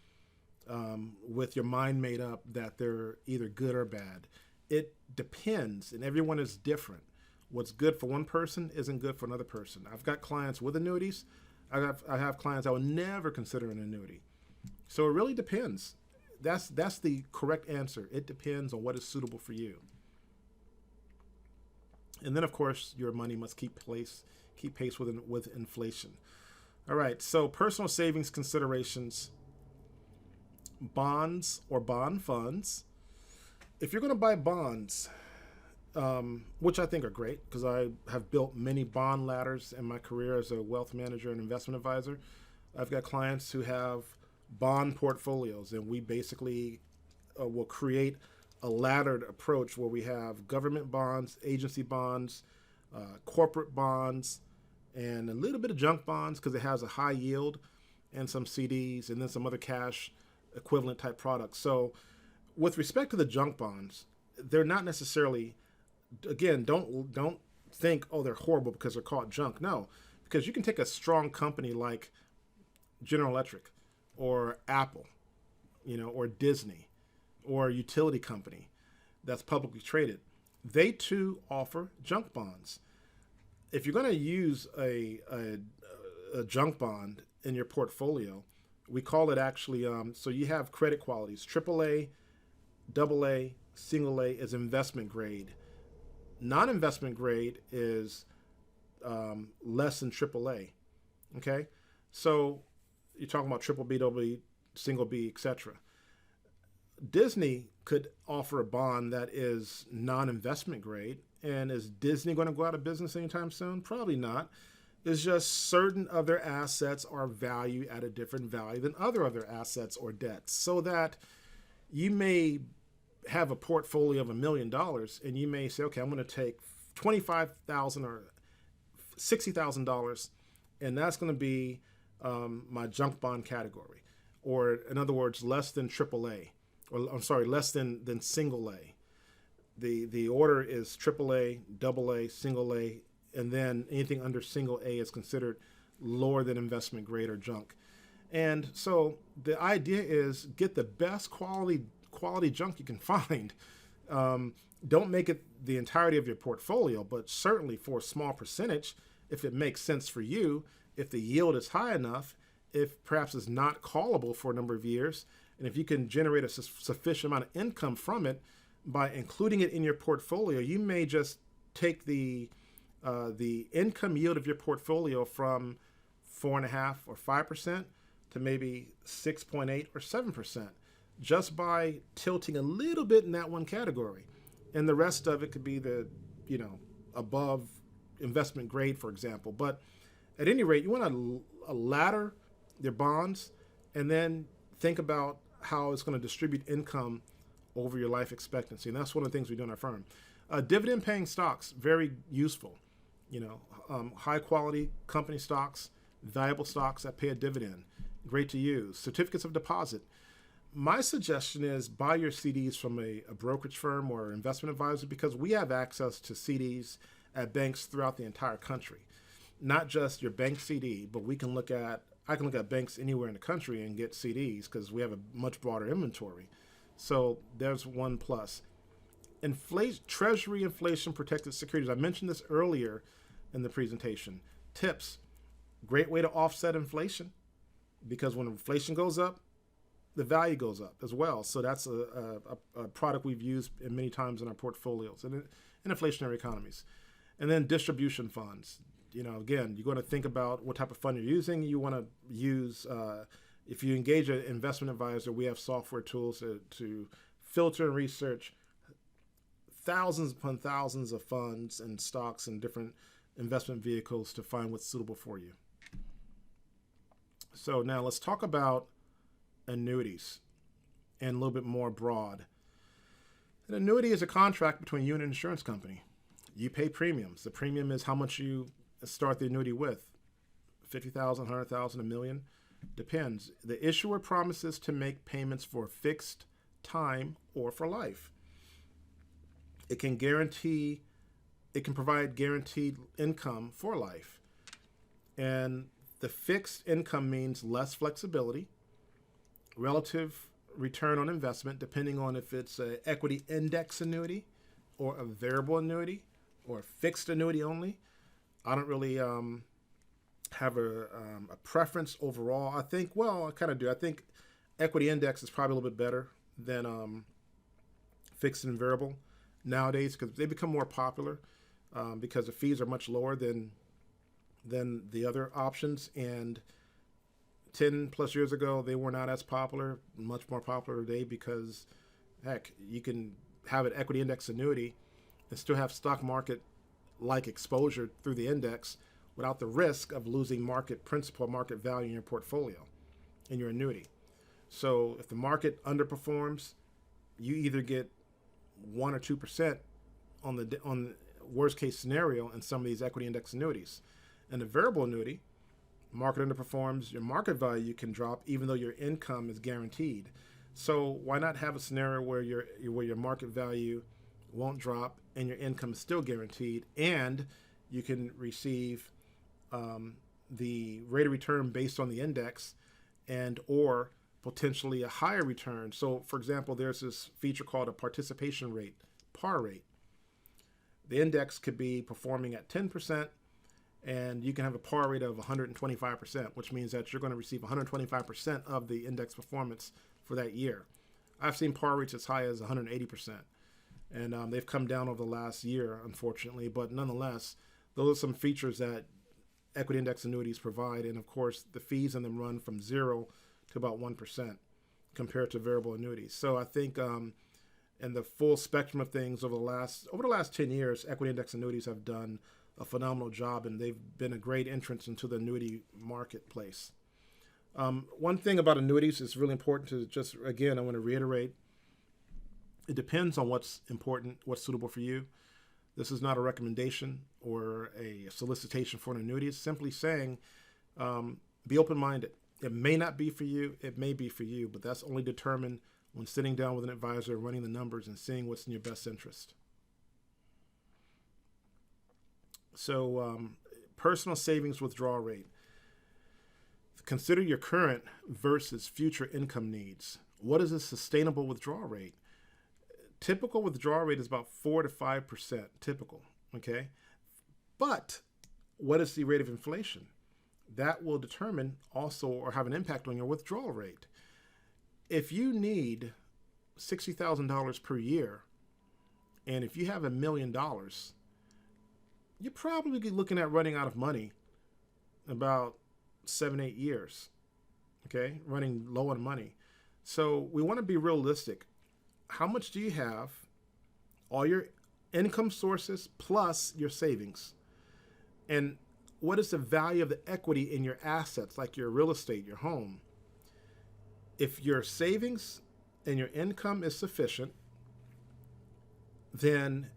with your mind made up that they're either good or bad. It depends, and everyone is different. What's good for one person isn't good for another person. I've got clients with annuities. I have clients I would never consider an annuity. So it really depends. That's the correct answer. It depends on what is suitable for you. And then, of course, your money must keep pace with inflation. All right, so personal savings considerations, bonds or bond funds. If you're going to buy bonds, which I think are great because I have built many bond ladders in my career as a wealth manager and investment advisor. I've got clients who have bond portfolios, and we basically will create a laddered approach where we have government bonds, agency bonds, corporate bonds, and a little bit of junk bonds because it has a high yield, and some CDs, and then some other cash equivalent type products. So with respect to the junk bonds, they're not necessarily, again, don't think, oh, they're horrible because they're called junk. No, because you can take a strong company like General Electric or Apple, or Disney or a utility company that's publicly traded. They too offer junk bonds. If you're going to use a junk bond in your portfolio, we call it actually, so you have credit qualities, AAA, AA, single A is investment grade. Non-investment grade is less than AAA. Okay, so you're talking about triple B, double B, single B, etc. Disney could offer a bond that is non-investment grade, and is Disney going to go out of business anytime soon? Probably not. It's just certain of their assets are valued at a different value than other assets or debts, so that you may have a portfolio of $1 million, and you may say, okay, I'm going to take $25,000 or $60,000, and that's going to be my junk bond category, or in other words, less than AAA, or I'm sorry, less than single A. The order is AAA, AA, single A, and then anything under single A is considered lower than investment grade or junk. And so the idea is get the best quality junk you can find. Don't make it the entirety of your portfolio, but certainly for a small percentage, if it makes sense for you, if the yield is high enough, if perhaps it's not callable for a number of years, and if you can generate a sufficient amount of income from it by including it in your portfolio, you may just take the income yield of your portfolio from 4.5% or 5% to maybe 6.8 or 7%, just by tilting a little bit in that one category. And the rest of it could be the, above investment grade, for example. But at any rate, you want to ladder your bonds and then think about how it's going to distribute income over your life expectancy. And that's one of the things we do in our firm. Dividend paying stocks, very useful. High quality company stocks, valuable stocks that pay a dividend, great to use. Certificates of deposit. My suggestion is buy your CDs from a brokerage firm or investment advisor, because we have access to CDs at banks throughout the entire country. Not just your bank CD, but I can look at banks anywhere in the country and get CDs because we have a much broader inventory. So there's one plus. Treasury inflation protected securities. I mentioned this earlier in the presentation. Tips: great way to offset inflation, because when inflation goes up, the value goes up as well. So that's a product we've used many times in our portfolios and in inflationary economies. And then distribution funds. Again, you're going to think about what type of fund you're using. You want to use, if you engage an investment advisor, we have software tools to filter and research thousands upon thousands of funds and stocks and different investment vehicles to find what's suitable for you. So now let's talk about annuities and a little bit more broad. An annuity is a contract between you and an insurance company. You pay premiums. The premium is how much you start the annuity with. 50,000, 100,000, $1 million, depends. The issuer promises to make payments for a fixed time or for life. It can provide guaranteed income for life. And the fixed income means less flexibility, relative return on investment, depending on if it's an equity index annuity or a variable annuity or a fixed annuity only. I don't really have a preference overall. I kind of do. I think equity index is probably a little bit better than fixed and variable nowadays, because they become more popular because the fees are much lower than the other options. And 10 plus years ago, they were not as popular, much more popular today, because heck, you can have an equity index annuity and still have stock market like exposure through the index without the risk of losing market principal, market value in your portfolio, in your annuity. So if the market underperforms, you either get 1 or 2% on the worst case scenario in some of these equity index annuities. And the variable annuity, market underperforms, your market value can drop even though your income is guaranteed. So why not have a scenario where your market value won't drop and your income is still guaranteed, and you can receive the rate of return based on the index and or potentially a higher return. So for example, there's this feature called a participation rate, par rate. The index could be performing at 10%, and you can have a par rate of 125%, which means that you're going to receive 125% of the index performance for that year. I've seen par rates as high as 180%, and they've come down over the last year, unfortunately, but nonetheless, those are some features that equity index annuities provide, and of course, the fees on them run from 0 to about 1% compared to variable annuities. So I think in the full spectrum of things over the last 10 years, equity index annuities have done a phenomenal job, and they've been a great entrance into the annuity marketplace. One thing about annuities is really important to just, again, I want to reiterate, it depends on what's important, what's suitable for you. This is not a recommendation or a solicitation for an annuity. It's simply saying, be open-minded. It may not be for you, it may be for you, but that's only determined when sitting down with an advisor, running the numbers, and seeing what's in your best interest. So personal savings withdrawal rate. Consider your current versus future income needs. What is a sustainable withdrawal rate? Typical withdrawal rate is about 4 to 5%, typical, okay? But what is the rate of inflation? That will determine also or have an impact on your withdrawal rate. If you need $60,000 per year, and if you have $1 million, you're probably looking at running out of money about 7-8 years, okay? Running low on money. So we want to be realistic. How much do you have? All your income sources plus your savings. And what is the value of the equity in your assets, like your real estate, your home? If your savings and your income is sufficient, then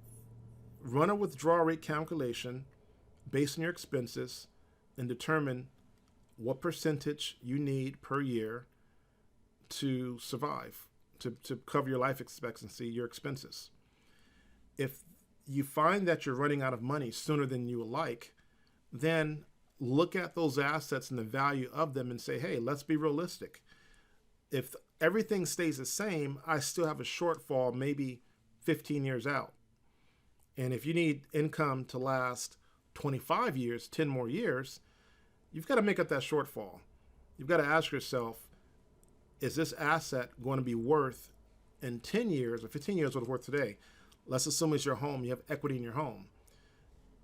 run a withdrawal rate calculation based on your expenses and determine what percentage you need per year to survive, to cover your life expectancy, your expenses. If you find that you're running out of money sooner than you would like, then look at those assets and the value of them and say, hey, let's be realistic. If everything stays the same, I still have a shortfall, maybe 15 years out. And if you need income to last 25 years, 10 more years, you've got to make up that shortfall. You've got to ask yourself, is this asset going to be worth in 10 years or 15 years what it's worth today? Let's assume it's your home. You have equity in your home.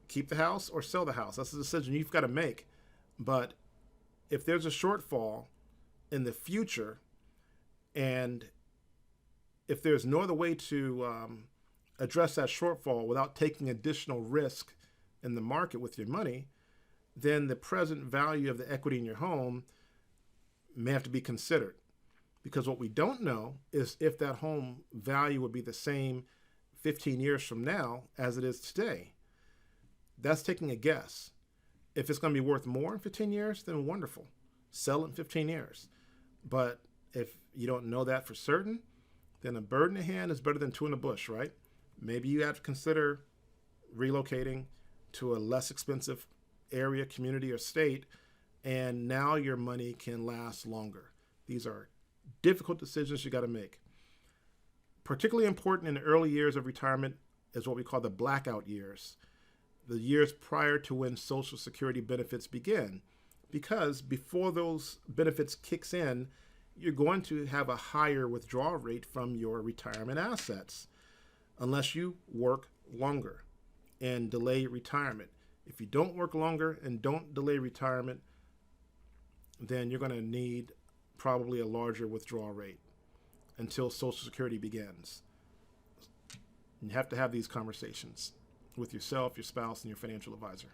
Keep the house or sell the house. That's a decision you've got to make. But if there's a shortfall in the future, and if there's no other way to address that shortfall without taking additional risk in the market with your money, then the present value of the equity in your home may have to be considered. Because what we don't know is if that home value would be the same 15 years from now as it is today. That's taking a guess. If it's going to be worth more in 15 years, then wonderful. Sell it in 15 years. But if you don't know that for certain, then a bird in the hand is better than two in the bush, right? Maybe you have to consider relocating to a less expensive area, community, or state, and now your money can last longer. These are difficult decisions you got to make. Particularly important in the early years of retirement is what we call the blackout years, the years prior to when Social Security benefits begin. Because before those benefits kicks in, you're going to have a higher withdrawal rate from your retirement assets unless you work longer and delay retirement. If you don't work longer and don't delay retirement, then you're going to need probably a larger withdrawal rate until Social Security begins. You have to have these conversations with yourself, your spouse, and your financial advisor.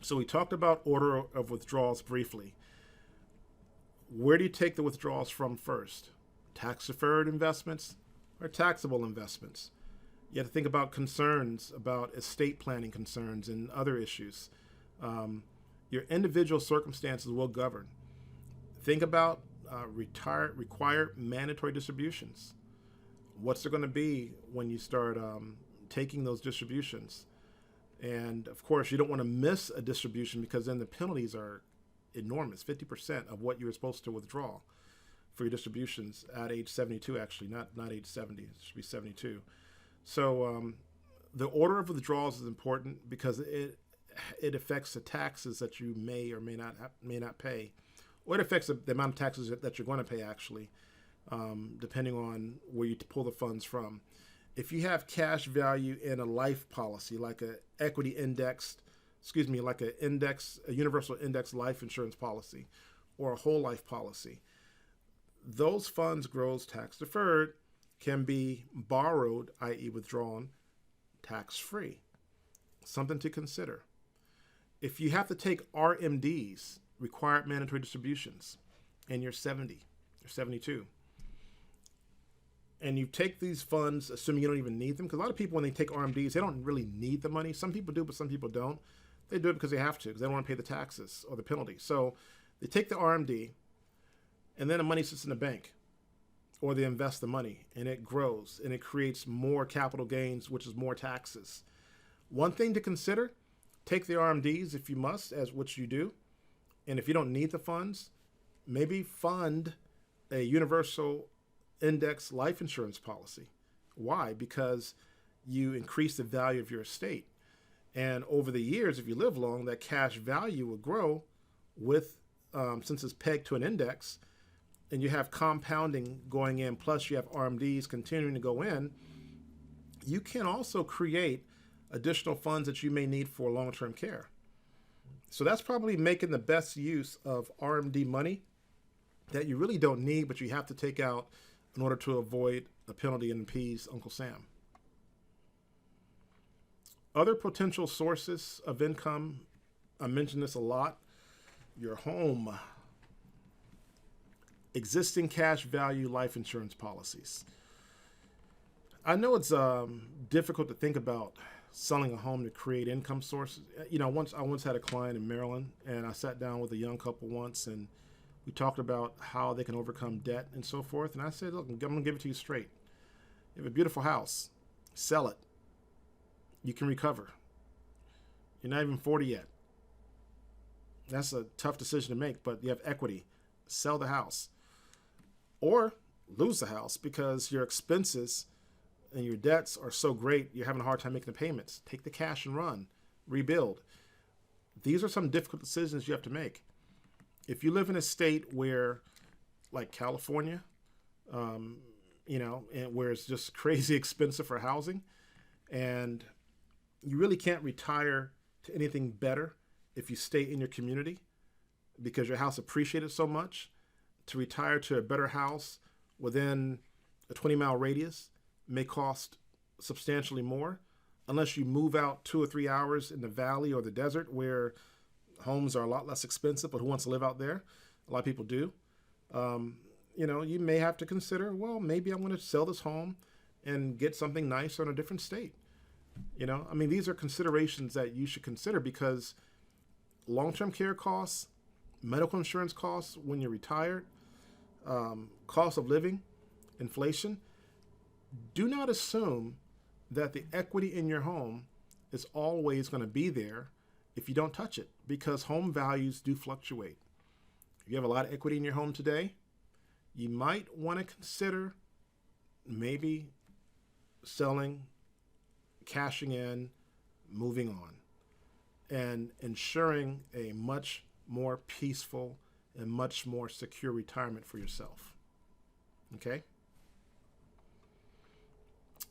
So we talked about order of withdrawals briefly. Where do you take the withdrawals from first? Tax-deferred investments or taxable investments? You have to think about concerns, about estate planning concerns and other issues. Your individual circumstances will govern. Think about required mandatory distributions. What's there going to be when you start taking those distributions? And of course, you don't want to miss a distribution because then the penalties are enormous, 50% of what you were supposed to withdraw for your distributions at age 72, actually, not age 70, it should be 72. So the order of withdrawals is important because it affects the taxes that you may or may not pay, or it affects the amount of taxes that you're going to pay, actually, depending on where you pull the funds from. If you have cash value in a life policy, like a universal index life insurance policy or a whole life policy, those funds grows tax deferred, can be borrowed, i.e. withdrawn, tax-free. Something to consider. If you have to take RMDs, required mandatory distributions, and you're 70 or 72, and you take these funds, assuming you don't even need them, because a lot of people, when they take RMDs, they don't really need the money. Some people do, but some people don't. They do it because they have to, because they don't want to pay the taxes or the penalty. So they take the RMD, and then the money sits in the bank, or they invest the money, and it grows, and it creates more capital gains, which is more taxes. One thing to consider, take the RMDs if you must, as which you do, and if you don't need the funds, maybe fund a universal index life insurance policy. Why? Because you increase the value of your estate. And over the years, if you live long, that cash value will grow with, since it's pegged to an index, and you have compounding going in, plus you have RMDs continuing to go in, you can also create additional funds that you may need for long-term care. So that's probably making the best use of RMD money that you really don't need, but you have to take out in order to avoid a penalty and appease Uncle Sam. Other potential sources of income, I mention this a lot, your home, existing cash value life insurance policies. I know it's difficult to think about selling a home to create income sources. You know, I once had a client in Maryland, and I sat down with a young couple once, and we talked about how they can overcome debt and so forth. And I said, look, I'm going to give it to you straight. You have a beautiful house. Sell it. You can recover. You're not even 40 yet. That's a tough decision to make, but you have equity. Sell the house. or lose the house because your expenses and your debts are so great you're having a hard time making the payments. Take the cash and run, rebuild. These are some difficult decisions you have to make. If you live in a state where, like California, and where it's just crazy expensive for housing, and you really can't retire to anything better if you stay in your community because your house appreciated so much. To retire to a better house within a 20-mile radius may cost substantially more unless you move out 2 or 3 hours in the valley or the desert where homes are a lot less expensive, but who wants to live out there? A lot of people do. You may have to consider, well, maybe I'm going to sell this home and get something nicer in a different state. These are considerations that you should consider because long-term care costs, medical insurance costs when you're retired, cost of living, inflation. Do not assume that the equity in your home is always going to be there if you don't touch it, because home values do fluctuate. If you have a lot of equity in your home today, you might want to consider maybe selling, cashing in, moving on, and ensuring a much more peaceful and much more secure retirement for yourself. Okay?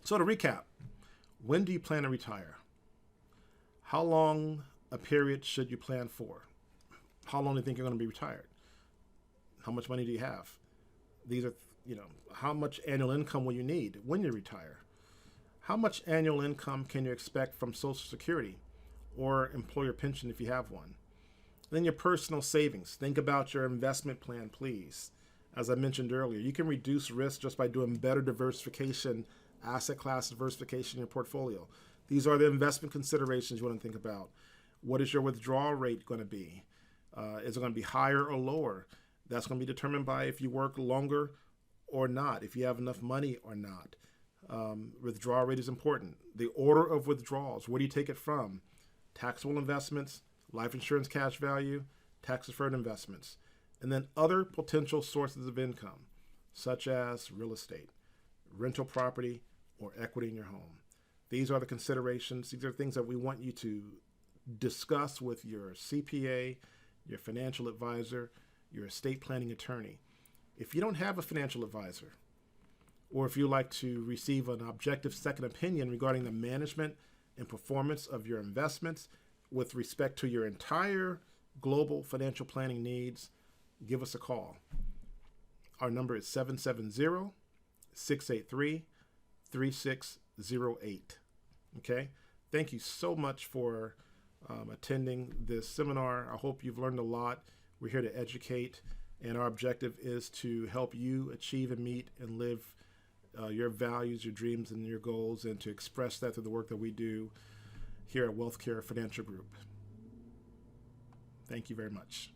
So to recap, when do you plan to retire? How long a period should you plan for? How long do you think you're going to be retired? How much money do you have? These are, how much annual income will you need when you retire? How much annual income can you expect from Social Security or employer pension if you have one? Then your personal savings. Think about your investment plan, please. As I mentioned earlier, you can reduce risk just by doing better diversification, asset class diversification in your portfolio. These are the investment considerations you want to think about. What is your withdrawal rate going to be? Is it going to be higher or lower? That's going to be determined by if you work longer or not, if you have enough money or not. Withdrawal rate is important. The order of withdrawals, where do you take it from? Taxable investments, life insurance cash value, tax-deferred investments, and then other potential sources of income, such as real estate, rental property, or equity in your home. These are the considerations. These are things that we want you to discuss with your CPA, your financial advisor, your estate planning attorney. If you don't have a financial advisor, or if you'd like to receive an objective second opinion regarding the management and performance of your investments with respect to your entire global financial planning needs, give us a call. Our number is 770-683-3608. Okay? Thank you so much for attending this seminar. I hope you've learned a lot. We're here to educate, and our objective is to help you achieve and meet and live your values, your dreams, and your goals, and to express that through the work that we do here at WealthCare Financial Group. Thank you very much.